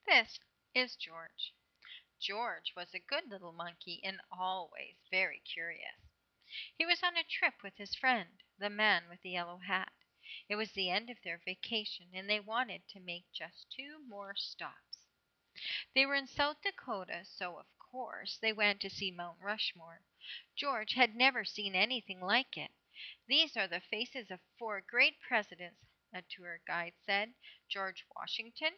This is George. George was a good little monkey and always very curious. He was on a trip with his friend, the man with the yellow hat. It was the end of their vacation, and they wanted to make just 2 more stops. They were in South Dakota, so of course they went to see Mount Rushmore. George had never seen anything like it. "These are the faces of 4 great presidents," a tour guide said. "George Washington,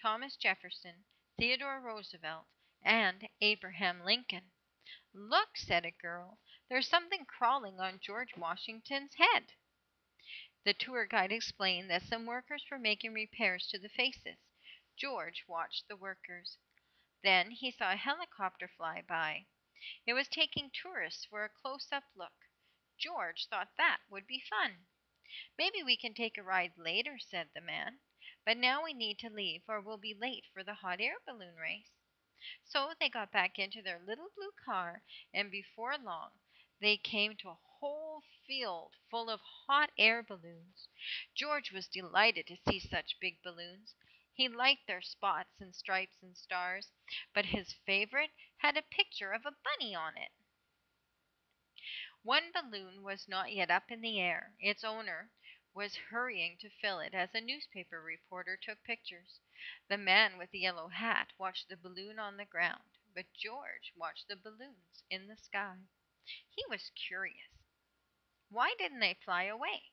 Thomas Jefferson, Theodore Roosevelt, and Abraham Lincoln." "Look," said a girl, "there's something crawling on George Washington's head." The tour guide explained that some workers were making repairs to the faces. George watched the workers. Then he saw a helicopter fly by. It was taking tourists for a close-up look. George thought that would be fun. "Maybe we can take a ride later," said the man. "But now we need to leave or we'll be late for the hot air balloon race." So they got back into their little blue car, and before long they came to a whole field full of hot air balloons. George was delighted to see such big balloons. He liked their spots and stripes and stars, but his favorite had a picture of a bunny on it. One balloon was not yet up in the air. Its owner was hurrying to fill it as a newspaper reporter took pictures. The man with the yellow hat watched the balloon on the ground, but George watched the balloons in the sky. He was curious. Why didn't they fly away?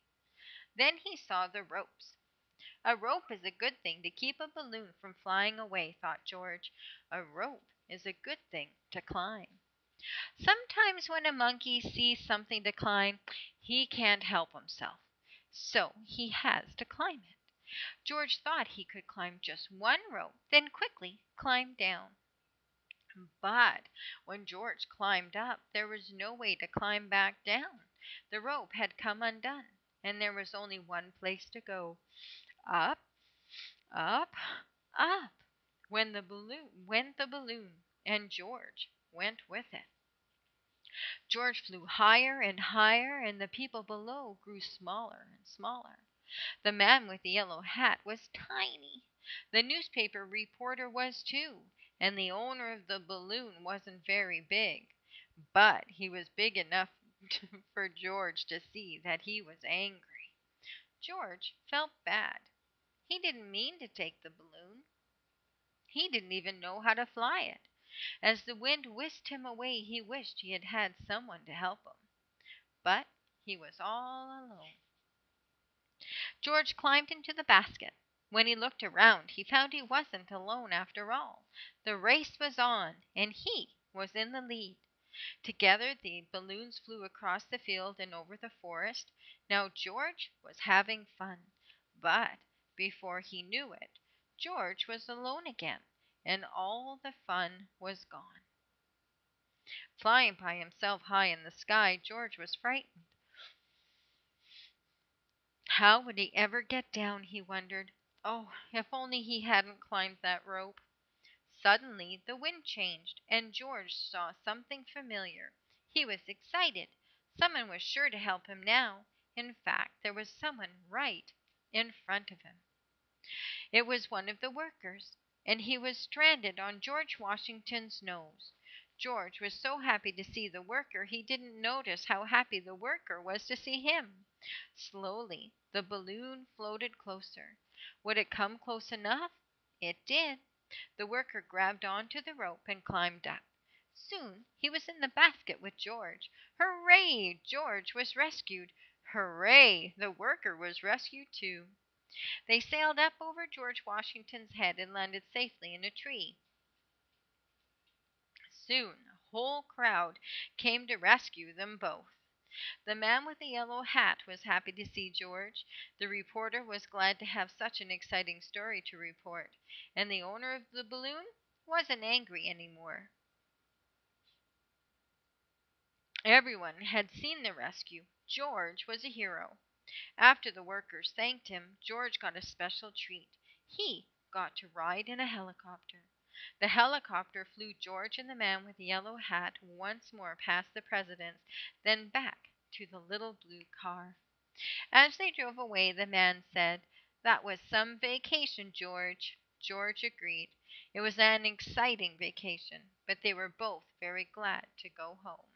Then he saw the ropes. "A rope is a good thing to keep a balloon from flying away," thought George. "A rope is a good thing to climb." Sometimes when a monkey sees something to climb, he can't help himself. So he has to climb it. George thought he could climb just one rope, then quickly climb down. But when George climbed up, there was no way to climb back down. The rope had come undone, and there was only one place to go. Up, up, up went the balloon, and George went with it. George flew higher and higher, and the people below grew smaller and smaller. The man with the yellow hat was tiny. The newspaper reporter was too, and the owner of the balloon wasn't very big. But he was big enough for George to see that he was angry. George felt bad. He didn't mean to take the balloon. He didn't even know how to fly it. As the wind whisked him away, he wished he had had someone to help him. But he was all alone. George climbed into the basket. When he looked around, he found he wasn't alone after all. The race was on, and he was in the lead. Together the balloons flew across the field and over the forest. Now George was having fun. But before he knew it, George was alone again, and all the fun was gone. Flying by himself high in the sky, George was frightened. How would he ever get down, he wondered. Oh, if only he hadn't climbed that rope. Suddenly the wind changed, and George saw something familiar. He was excited. Someone was sure to help him now. In fact, there was someone right in front of him. It was one of the workers, and he was stranded on George Washington's nose. George was so happy to see the worker, he didn't notice how happy the worker was to see him. Slowly, the balloon floated closer. Would it come close enough? It did. The worker grabbed onto the rope and climbed up. Soon he was in the basket with George. Hooray! George was rescued. Hooray! The worker was rescued too. They sailed up over George Washington's head and landed safely in a tree. Soon a whole crowd came to rescue them both. The man with the yellow hat was happy to see George. The reporter was glad to have such an exciting story to report. And the owner of the balloon wasn't angry anymore. Everyone had seen the rescue. George was a hero. After the workers thanked him, George got a special treat. He got to ride in a helicopter. The helicopter flew George and the man with the yellow hat once more past the presidents, then back to the little blue car. As they drove away, the man said, "That was some vacation, George." George agreed. It was an exciting vacation, but they were both very glad to go home.